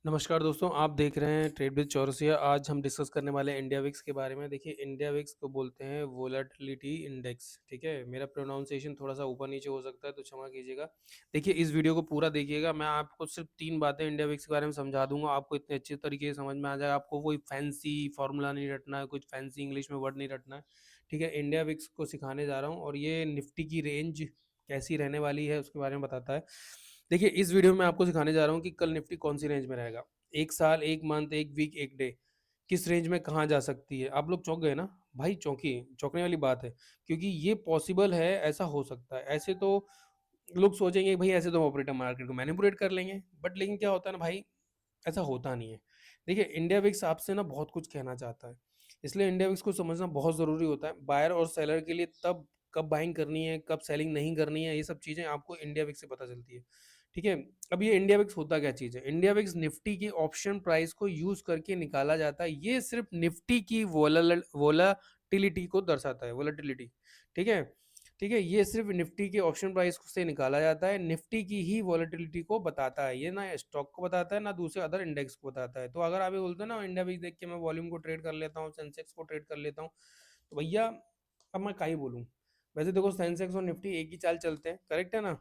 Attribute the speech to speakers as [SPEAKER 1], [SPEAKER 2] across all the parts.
[SPEAKER 1] नमस्कार दोस्तों, आप देख रहे हैं ट्रेड विद चौरसिया। आज हम डिस्कस करने वाले हैं इंडिया विक्स के बारे में। देखिए, इंडिया विक्स को बोलते हैं वोलेटिलिटी इंडेक्स, ठीक है? मेरा प्रोनाउंसिएशन थोड़ा-सा ऊपर-नीचे हो सकता है, तो क्षमा कीजिएगा। देखिए, इस वीडियो को पूरा देखिएगा। मैं आपको सिर्फ 3 बातें इंडिया विक्स के बारे में समझा दूँगा, आपको इतने अच्छे तरीके से समझ में आ जाएगा। आपको कोई फैंसी फ़ॉर्मूला नहीं रटना है, कुछ फैंसी इंग्लिश में वर्ड नहीं रटना है, ठीक है? इंडिया विक्स को सिखाने जा रहा हूँ और ये निफ्टी की रेंज कैसी रहने वाली है, उसके बारे में बताता है। देखिए, इस वीडियो में मैं आपको सिखाने जा रहा हूँ कि कल निफ्टी कौन-सी रेंज में रहेगा। 1 साल, 1 मंथ, 1 वीक, 1 डे, किस रेंज में कहाँ जा सकती है। आप लोग चौंक गए ना? भाई चौंकिए, चौंकने वाली बात है, क्योंकि ये पॉसिबल है, ऐसा हो सकता है। ऐसे तो लोग सोचेंगे भई ऐसे तो ऑपरेटर मार्केट को मैनिपुलेट कर लेंगे, बट लेकिन क्या होता है ना भाई, ऐसा होता नहीं है। देखिए, इंडिया विक्स आपसे ना बहुत कुछ कहना चाहता है, इसलिए इंडिया विक्स को समझना बहुत ज़रूरी होता है। बायर और सेलर के लिए तब कब बाइंग करनी है, कब सेलिंग नहीं करनी है, ये सब चीज़ें आपको इंडिया विक्स से पता चलती है, ठीक है? अब ये इंडिया विक्स होता क्या चीज़ है? इंडिया विक्स निफ्टी की ऑप्शन प्राइस को यूज़ करके निकाला जाता है। ये सिर्फ़ निफ्टी की वोलाटिलिटी को दर्शाता है, वोलेटिलिटी, ठीक है? ठीक है, ये सिर्फ निफ्टी के ऑप्शन प्राइस से निकाला जाता है, निफ्टी की ही वॉलेटिलिटी को बताता है। ये ना स्टॉक को बताता है, ना दूसरे अदर इंडेक्स को बताता है। तो अगर आप ये बोलते हो ना इंडिया विक्स देख के मैं वॉल्यूम को ट्रेड कर लेता हूँ, सेंसेक्स को ट्रेड कर लेता हूँ, तो भैया अब मैं क्या ही बोलूँ। वैसे देखो, सेंसेक्स और निफ्टी एक ही चाल चलते हैं, करेक्ट है ना?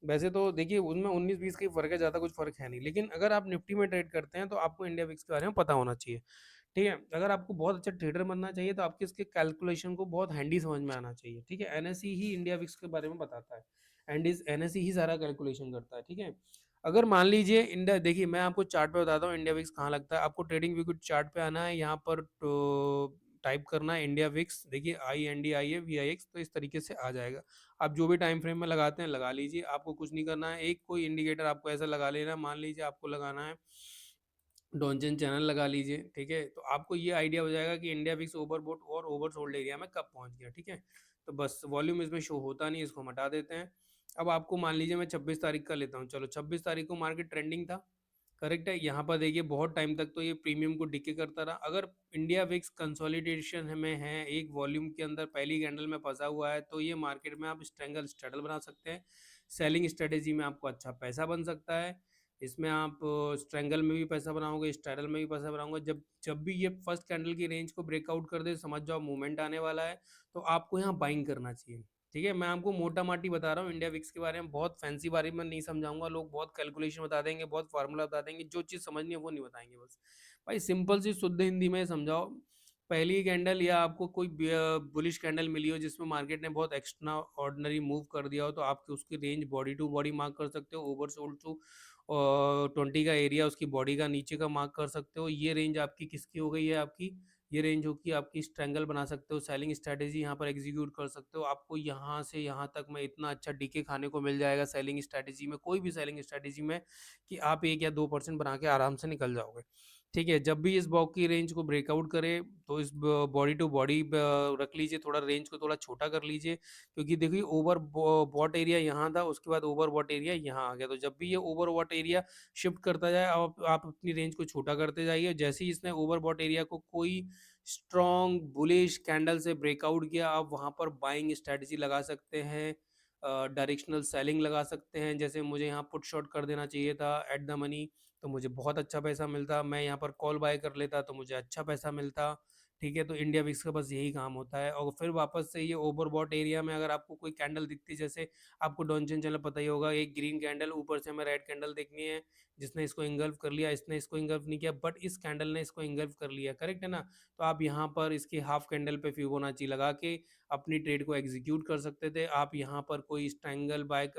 [SPEAKER 1] वैसे तो देखिए उनमें 19-20 का ही फ़र्क है, ज़्यादा कुछ फ़र्क है नहीं। लेकिन अगर आप निफ्टी में ट्रेड करते हैं तो आपको इंडिया विक्स के बारे में पता होना चाहिए। ठीक है? अगर आपको बहुत अच्छा ट्रेडर बनना चाहिए तो आपके इसके कैलकुलेशन को बहुत हैंडी समझ में आना चाहिए, ठीक है? एनएसई ही इंडिया विक्स के बारे में बताता है, एंड इस एनएसई ही सारा कैलकुलेशन करता है, ठीक है? अगर मान लीजिए इंडिया, देखिए मैं आपको चार्ट पे बताता हूँ इंडिया विक्स कहाँ लगता है। आपको ट्रेडिंग व्यू के चार्ट पे आना है, यहाँ पर तो टाइप करना है इंडिया विक्स, देखिए INDIA VIX, तो इस तरीके से आ जाएगा। आप जो भी टाइम फ्रेम में लगाते हैं लगा लीजिए, आपको कुछ नहीं करना है। एक कोई इंडिकेटर आपको ऐसा लगा लेना है, मान लीजिए आपको लगाना है डॉनचन चैनल लगा लीजिए, ठीक है? तो आपको ये आइडिया हो जाएगा कि इंडिया विक्स ओवरबॉट और ओवरसोल्ड एरिया में कब पहुँच गया, ठीक है? तो बस वॉल्यूम इसमें शो होता नहीं है, इसको हम हटा देते हैं। अब आपको मान लीजिए मैं 26 तारीख का लेता हूँ, चलो 26 तारीख को मार्केट ट्रेंडिंग था, करेक्ट है? यहाँ पर देखिए बहुत टाइम तक तो ये प्रीमियम को डिके करता रहा। अगर इंडिया विक्स कंसोलिडेशन में है, एक वॉल्यूम के अंदर पहली कैंडल में फँसा हुआ है, तो ये मार्केट में आप स्ट्रैंगल स्ट्रैडल बना सकते हैं। सेलिंग स्ट्रैटेजी में आपको अच्छा पैसा बन सकता है। इसमें आप स्ट्रैंगल में भी पैसा बनाओगे, स्ट्रैडल में भी पैसा बनाओगे। जब जब भी ये फर्स्ट कैंडल की रेंज को ब्रेकआउट कर दे, समझ जाओ मूवमेंट आने वाला है, तो आपको यहाँ बाइंग करना चाहिए, ठीक है? मैं आपको मोटा-माटी बता रहा हूँ इंडिया विक्स के बारे में, बहुत फैंसी बारे में नहीं समझाऊँगा। लोग बहुत कैलकुलेशन बता देंगे, बहुत फार्मूला बता देंगे, जो चीज़ समझनी है वो नहीं बताएँगे बस। भाई सिंपल सी शुद्ध हिंदी में समझाओ, पहली कैंडल या आपको कोई बुलिश कैंडल मिली हो जिसमें मार्केट ने बहुत एक्स्ट्रा ऑर्डिनरी मूव कर दिया हो, तो आप उसकी range body to body mark कर सकते हो, ओवरसोल्ड टू 20 का एरिया उसकी बॉडी का नीचे का मार्क कर सकते हो। ये रेंज आपकी किसकी हो गई है आपकी, ये रेंज होगी आपकी, स्ट्रैंगल बना सकते हो, सेलिंग स्ट्रैटेजी यहाँ पर एग्जीक्यूट कर सकते हो। आपको यहाँ से यहाँ तक में इतना अच्छा डीके खाने को मिल जाएगा सेलिंग स्ट्रैटेजी में, कोई भी सेलिंग स्ट्रैटेजी में, कि आप 1 या 2% बना के आराम से निकल जाओगे। ठीक है? जब भी इस बॉक की रेंज को ब्रेकआउट करे, तो इस ब बॉडी टू बॉडी रख लीजिए, थोड़ा रेंज को थोड़ा छोटा कर लीजिए, क्योंकि देखिए ओवर बॉट एरिया यहाँ था, उसके बाद ओवर बॉट एरिया यहाँ आ गया। तो जब भी ये ओवर बॉट एरिया शिफ्ट करता जाए, आप अपनी रेंज को छोटा करते जाइए। जैसे ही इसने ओवर बॉट एरिया को कोई स्ट्रॉन्ग बुलिश कैंडल से ब्रेकआउट किया, आप वहाँ पर बाइंग स्ट्रैटेजी लगा सकते हैं, डायरेक्शनल सेलिंग लगा सकते हैं। जैसे मुझे यहाँ पुट शॉर्ट कर देना चाहिए था एट द मनी, तो मुझे बहुत अच्छा पैसा मिलता। मैं यहाँ पर कॉल बाय कर लेता तो मुझे अच्छा पैसा मिलता, ठीक है? तो इंडिया विक्स का बस यही काम होता है। और फिर वापस से ये ओवरबॉट एरिया में अगर आपको कोई कैंडल दिखती है, जैसे आपको डॉनचन चैनल पता ही होगा, एक ग्रीन कैंडल ऊपर से हमें रेड कैंडल देखनी है, जिसने इसको इंगल्फ कर लिया, इसने इसको इंगल्फ नहीं किया, बट इस कैंडल ने इसको इंगल्फ कर लिया, करेक्ट है ना? तो आप यहाँ पर इसकी हाफ कैंडल पे फिबोनाची लगा के अपनी ट्रेड को एग्जीक्यूट कर सकते थे। आप यहाँ पर कोई स्ट्रैंगल बाय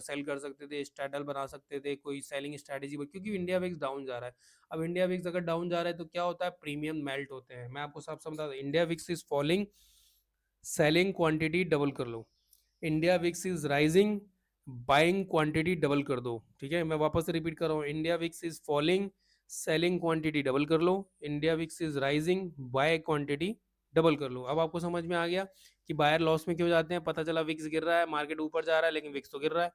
[SPEAKER 1] सेल कर सकते थे, स्ट्रैडल बना सकते थे, कोई सेलिंग स्ट्रैटेजी, क्योंकि इंडिया विक्स डाउन जा रहा है। अब इंडिया विक्स अगर डाउन जा रहा है तो क्या होता है, प्रीमियम मेल्ट होते हैं। मैं आपको साफ समझा दूं, India VIX is falling, selling quantity double कर लो। India VIX is rising, buying quantity double कर दो, ठीक है? मैं वापस से रिपीट कर रहा हूँ, India VIX is falling, selling quantity double कर लो। India VIX is rising, buy quantity double कर लो। अब आपको समझ में आ गया कि बायर लॉस में क्यों जाते हैं। पता चला विक्स गिर रहा है, मार्केट ऊपर जा रहा है, लेकिन विक्स तो गिर रहा है।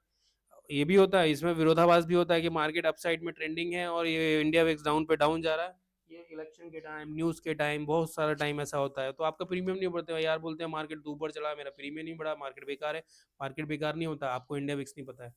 [SPEAKER 1] ये भी होता है, इसमें विरोधाभास भी होता है कि मार्केट अपसाइड में ट्रेंडिंग है और ये इंडिया विक्स डाउन पे डाउन जा रहा है। ये इलेक्शन के टाइम, न्यूज़ के टाइम, बहुत सारा टाइम ऐसा होता है, तो आपका प्रीमियम नहीं बढ़ते यार। बोलते हैं मार्केट तो ऊपर चला, मेरा प्रीमियम नहीं बढ़ा, मार्केट बेकार है। मार्केट बेकार नहीं होता, आपको इंडिया विक्स नहीं पता है।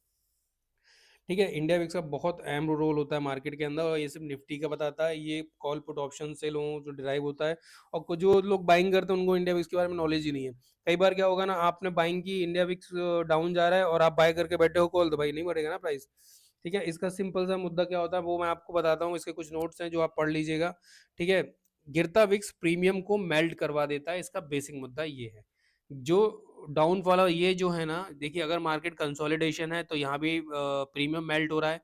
[SPEAKER 1] ठीक है, इंडिया विक्स का बहुत अहम रोल होता है मार्केट के अंदर, और ये सिर्फ निफ्टी का बताता है, ये कॉल पुट ऑप्शन से लोगों जो डिराइव होता है। और कुछ जो लोग बाइंग करते हैं उनको इंडिया विक्स के बारे में नॉलेज ही नहीं है। कई बार क्या होगा ना, आपने बाइंग की, इंडिया विक्स डाउन जा रहा है और आप बाय करके बैठे हो कॉल, तो भाई नहीं बढ़ेगा ना प्राइस। ठीक है, इसका सिंपल सा मुद्दा क्या होता है वो मैं आपको बताता हूँ, इसके कुछ नोट्स हैं जो आप पढ़ लीजिएगा। ठीक है, गिरता विक्स प्रीमियम को मेल्ट करवा देता है, इसका बेसिक मुद्दा ये है। जो डाउनफॉल है ये जो है ना, देखिए अगर मार्केट कंसोलिडेशन है तो यहाँ भी प्रीमियम मेल्ट हो रहा है,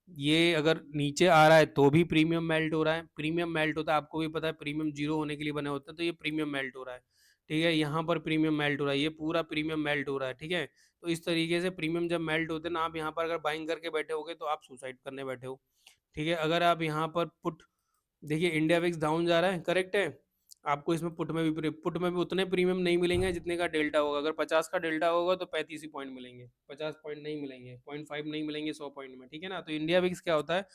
[SPEAKER 1] ये अगर नीचे आ रहा है तो भी प्रीमियम मेल्ट हो रहा है। प्रीमियम मेल्ट होता है, आपको भी पता है, प्रीमियम जीरो होने के लिए बने होते हैं, तो ये प्रीमियम मेल्ट हो रहा है। ठीक है, यहाँ पर प्रीमियम मेल्ट हो रहा है, ये पूरा प्रीमियम मेल्ट हो रहा है। ठीक है, तो इस तरीके से प्रीमियम जब मेल्ट होते हैं ना, आप यहाँ पर अगर बाइंग करके बैठे होगे तो आप सुसाइड करने बैठे हो। ठीक है, अगर आप यहाँ पर पुट, देखिए इंडिया विक्स डाउन जा रहा है, करेक्ट है, आपको इसमें पुट में भी उतने प्रीमियम नहीं मिलेंगे जितने का डेल्टा होगा। अगर 50 का डेल्टा होगा तो 35 ही पॉइंट मिलेंगे, 50 पॉइंट नहीं मिलेंगे, 0.5 नहीं मिलेंगे 100 पॉइंट में। ठीक है ना, तो इंडिया विक्स क्या होता है,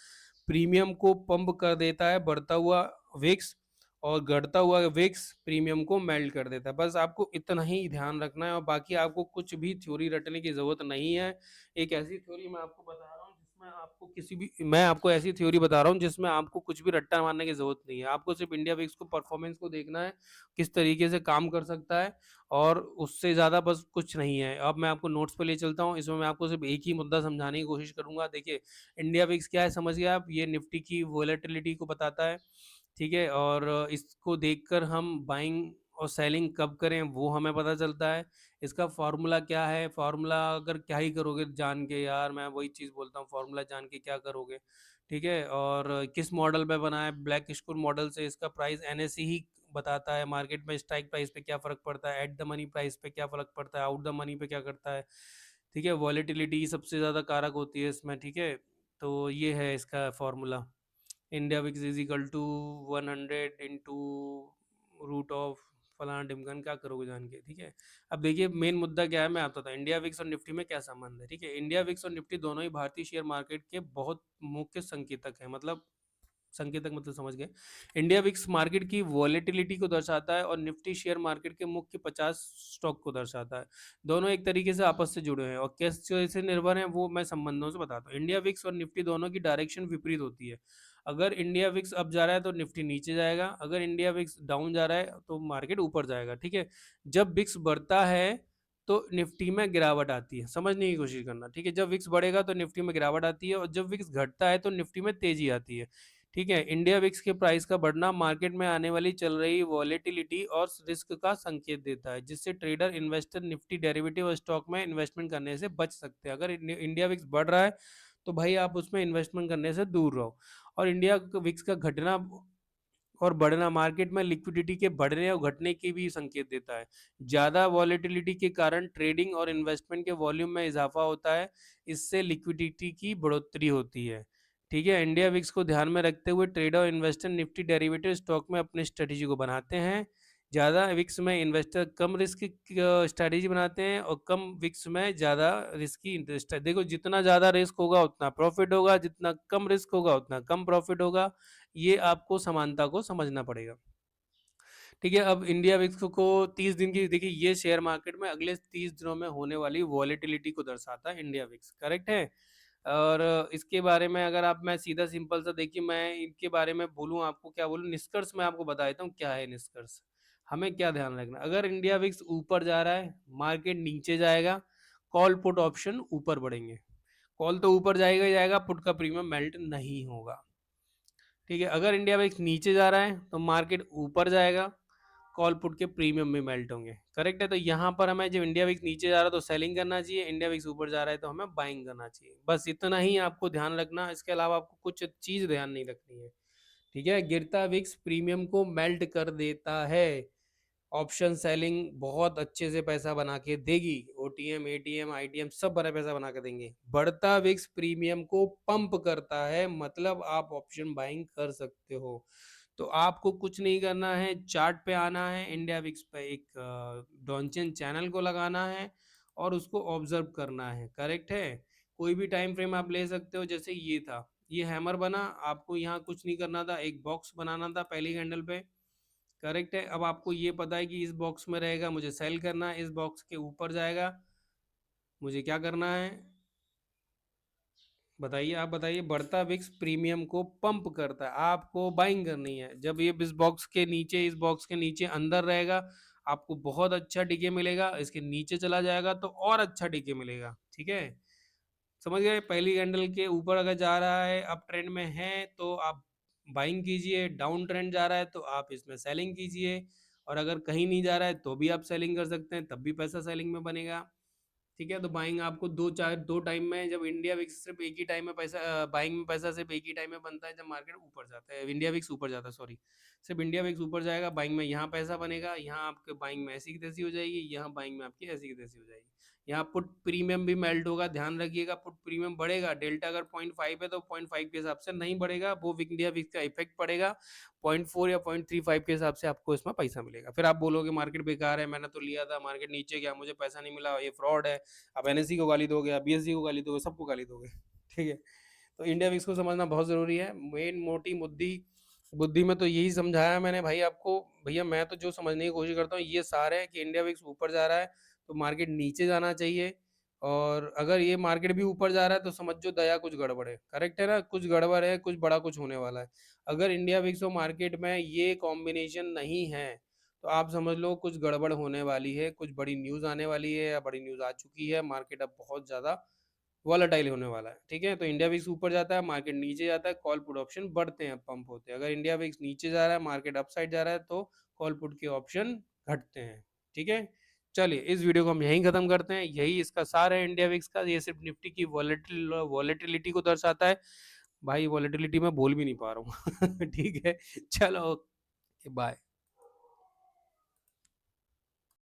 [SPEAKER 1] प्रीमियम को पंप कर देता है बढ़ता हुआ विक्स, और घटता हुआ विक्स प्रीमियम को मेल्ट कर देता है। बस आपको इतना ही ध्यान रखना है, और बाकी आपको कुछ भी थ्योरी रटने की जरूरत नहीं है। एक ऐसी थ्योरी मैं आपको बता रहा हूँ जिसमें आपको किसी भी मैं आपको ऐसी थ्योरी बता रहा हूँ जिसमें आपको कुछ भी रट्टा मारने की जरूरत नहीं है। आपको सिर्फ इंडिया विक्स को परफॉर्मेंस को देखना है, किस तरीके से काम कर सकता है, और उससे ज़्यादा बस कुछ नहीं है। अब मैं आपको नोट्स पे ले चलता हूँ, इसमें मैं आपको सिर्फ एक ही मुद्दा समझाने की कोशिश करूंगा। देखिए इंडिया विक्स क्या है समझ गए आप, ये निफ्टी की वोलेटिलिटी को बताता है। ठीक है, और इसको देखकर हम बाइंग और सेलिंग कब करें वो हमें पता चलता है। इसका फार्मूला क्या है, फार्मूला अगर क्या ही करोगे जान के, यार मैं वही चीज़ बोलता हूँ, फार्मूला जान के क्या करोगे। ठीक है, और किस मॉडल पे बना है, ब्लैक स्कूल मॉडल से इसका प्राइस एनएससी ही बताता है। मार्केट में स्ट्राइक प्राइस पे क्या फर्क पड़ता है, एट द मनी प्राइस पे क्या फर्क पड़ता है, आउट द मनी पे क्या करता है। ठीक है, वॉलेटिलिटी सबसे ज़्यादा कारक होती है इसमें। ठीक है, तो ये है इसका formula, India VIX is equal to 100 into root of फलाना ढिमकान, क्या करोगे जान के। ठीक है, अब देखिए मेन मुद्दा क्या है मैं आता था, इंडिया विक्स और निफ्टी में क्या संबंध है। ठीक है, इंडिया विक्स और निफ्टी दोनों ही भारतीय शेयर मार्केट के बहुत मुख्य संकेतक हैं, मतलब संकेतक मतलब समझ गए। इंडिया विक्स मार्केट की वॉलेटिलिटी को दर्शाता है, और निफ्टी शेयर मार्केट के मुख्य 50 स्टॉक को दर्शाता है। दोनों एक तरीके से आपस से जुड़े हैं, और कैसे निर्भर हैं वो मैं संबंधों से बताता हूँ। इंडिया विक्स और निफ्टी दोनों की डायरेक्शन विपरीत होती है। अगर इंडिया विक्स अप जा रहा है तो निफ्टी नीचे जाएगा, अगर इंडिया विक्स डाउन जा रहा है तो मार्केट ऊपर जाएगा। ठीक है, जब विक्स बढ़ता है तो निफ्टी में गिरावट आती है, समझने की कोशिश करना। ठीक है, जब विक्स बढ़ेगा तो निफ्टी में गिरावट आती है, और जब विक्स घटता है तो निफ्टी में तेजी आती है। ठीक है, इंडिया विक्स के प्राइस का बढ़ना मार्केट में आने वाली चल रही वॉलेटिलिटी और रिस्क का संकेत देता है, जिससे trader investor Nifty derivative stock में इन्वेस्टमेंट करने से बच सकते हैं। अगर इंडिया विक्स बढ़ रहा है तो भाई आप उसमें इन्वेस्टमेंट करने से दूर रहो। और इंडिया विक्स का घटना और बढ़ना मार्केट में लिक्विडिटी के बढ़ने और घटने की भी संकेत देता है। ज़्यादा वॉलेटिलिटी के कारण ट्रेडिंग और इन्वेस्टमेंट के वॉल्यूम में इजाफा होता है, इससे लिक्विडिटी की बढ़ोतरी होती है। ठीक है, इंडिया विक्स को ध्यान में रखते हुए ट्रेडर और इन्वेस्टर निफ्टी डेरिवेटिव स्टॉक में अपनी स्ट्रेटेजी को बनाते हैं। ज़्यादा विक्स में इन्वेस्टर कम रिस्क की स्ट्रेटेजी बनाते हैं, और कम विक्स में ज़्यादा रिस्क की इंटरेस्ट है। देखो जितना ज़्यादा रिस्क होगा उतना प्रॉफिट होगा, जितना कम रिस्क होगा उतना कम प्रॉफिट होगा। ये आपको समानता को समझना पड़ेगा। ठीक है, अब इंडिया विक्स को 30 दिन की, देखिए ये शेयर मार्केट में अगले 30 दिनों में होने वाली वॉलेटिलिटी को दर्शाता है इंडिया विक्स, करेक्ट है। और इसके बारे में अगर आप, मैं सीधा सिंपल सा, देखिए मैं इनके बारे में बोलूँ, आपको क्या बोलूँ, निष्कर्ष मैं आपको बता देता हूँ क्या है निष्कर्ष। हमें क्या ध्यान रखना, अगर इंडिया विक्स ऊपर जा रहा है मार्केट नीचे जाएगा, कॉल पुट ऑप्शन ऊपर बढ़ेंगे। कॉल तो ऊपर जाएगा ही जाएगा, पुट का प्रीमियम मेल्ट नहीं होगा। ठीक है, अगर इंडिया विक्स नीचे जा रहा है तो मार्केट ऊपर जाएगा, कॉल पुट के प्रीमियम भी मेल्ट होंगे, करेक्ट है। तो यहाँ पर हमें जब इंडिया विक्स नीचे जा रहा है तो सेलिंग करना चाहिए, इंडिया विक्स ऊपर जा रहा है तो हमें बाइंग करना चाहिए। बस इतना ही आपको ध्यान रखना, इसके अलावा आपको कुछ चीज ध्यान नहीं रखनी है। ठीक है, गिरता विक्स प्रीमियम को मेल्ट कर देता है, ऑप्शन सेलिंग बहुत अच्छे से पैसा बना के देगी, ओटीएम एटीएम आईटीएम सब बड़ा पैसा बना के देंगे। बढ़ता विक्स प्रीमियम को पंप करता है, मतलब आप ऑप्शन बाइंग कर सकते हो। तो आपको कुछ नहीं करना है, चार्ट पे आना है, इंडिया विक्स पे एक डॉनचेन चैनल को लगाना है, और उसको ऑब्जर्व करना है, करेक्ट है। कोई भी टाइम फ्रेम आप ले सकते हो, जैसे ये था, ये हैमर बना, आपको यहाँ कुछ नहीं करना था, एक बॉक्स बनाना था पहली कैंडल पे, करेक्ट है। अब आपको ये पता है कि इस बॉक्स में रहेगा, मुझे सेल करना है, इस बॉक्स के ऊपर जाएगा, मुझे क्या करना है, बताइए, आप बताइए। बढ़ता विक्स प्रीमियम को पंप करता है, आपको बाइंग करनी है। जब ये इस बॉक्स के नीचे, इस बॉक्स के नीचे अंदर रहेगा, आपको बहुत अच्छा डीके मिलेगा। इसके नीचे चला जाएगा तो और अच्छा डीके मिलेगा, ठीक है। समझ गए। पहली कैंडल के ऊपर अगर जा रहा है, अप ट्रेंड में है, तो आप बाइंग कीजिए। डाउन ट्रेंड जा रहा है तो आप इसमें सेलिंग कीजिए। और अगर कहीं नहीं जा रहा है तो भी आप सेलिंग कर सकते हैं, तब भी पैसा सेलिंग में बनेगा। ठीक है। तो बाइंग आपको दो टाइम में, जब इंडिया विक्स सिर्फ एक ही टाइम में पैसा, बाइंग में पैसा सिर्फ एक ही टाइम में बनता है जब मार्केट ऊपर जाता है, इंडिया विक्स ऊपर जाता है, सॉरी। सिर्फ इंडिया विक्स ऊपर जाएगा, बाइंग में यहाँ पैसा बनेगा, यहाँ आपके बाइंग में ऐसी की तैसी हो जाएगी, यहाँ बाइंग में आपकी ऐसी की तैसी हो जाएगी। यहाँ पुट प्रीमियम भी मेल्ट होगा, ध्यान रखिएगा। पुट प्रीमियम बढ़ेगा, डेल्टा अगर 0.5 है तो 0.5 के हिसाब से नहीं बढ़ेगा, वो इंडिया विक्स का इफेक्ट पड़ेगा। 0.4 या 0.35 के हिसाब से आपको इसमें पैसा मिलेगा। फिर आप बोलोगे मार्केट बेकार है, मैंने तो लिया था, मार्केट नीचे गया, मुझे पैसा नहीं मिला, ये फ्रॉड है। आप एनएससी को गाली दोगे, आप बीएससी को गाली दोगे, सबको गाली दोगे। ठीक है। तो इंडिया विक्स को समझना बहुत जरूरी है। मेन मोटी बुद्धि बुद्धि में तो यही समझाया मैंने भाई आपको। भैया मैं तो जो समझने की कोशिश करता हूँ ये सारे है कि इंडिया विक्स ऊपर जा रहा है तो मार्केट नीचे जाना चाहिए। और अगर ये मार्केट भी ऊपर जा रहा है तो समझो दया कुछ गड़बड़ है। करेक्ट है ना, कुछ गड़बड़ है, कुछ बड़ा कुछ होने वाला है। अगर इंडिया विक्स और मार्केट में ये कॉम्बिनेशन नहीं है तो आप समझ लो कुछ गड़बड़ होने वाली है, कुछ बड़ी न्यूज़ आने वाली है या बड़ी न्यूज़ आ चुकी है। मार्केट अब बहुत ज़्यादा वॉलेटाइल होने वाला है। ठीक है। तो इंडिया विक्स ऊपर जाता है, मार्केट नीचे जाता है, कॉल पुट ऑप्शन बढ़ते हैं, पंप होते हैं। अगर इंडिया विक्स नीचे जा रहा है, मार्केट अपसाइड जा रहा है, तो कॉल पुट के ऑप्शन घटते हैं। ठीक है। चलिए इस वीडियो को हम यहीं खत्म करते हैं। यही इसका सार है इंडिया विक्स का। ये सिर्फ निफ्टी की वॉलेटिलिटी को दर्शाता है। भाई वॉलेटिलिटी मैं बोल भी नहीं पा रहा हूँ। ठीक है। चलो, बाय।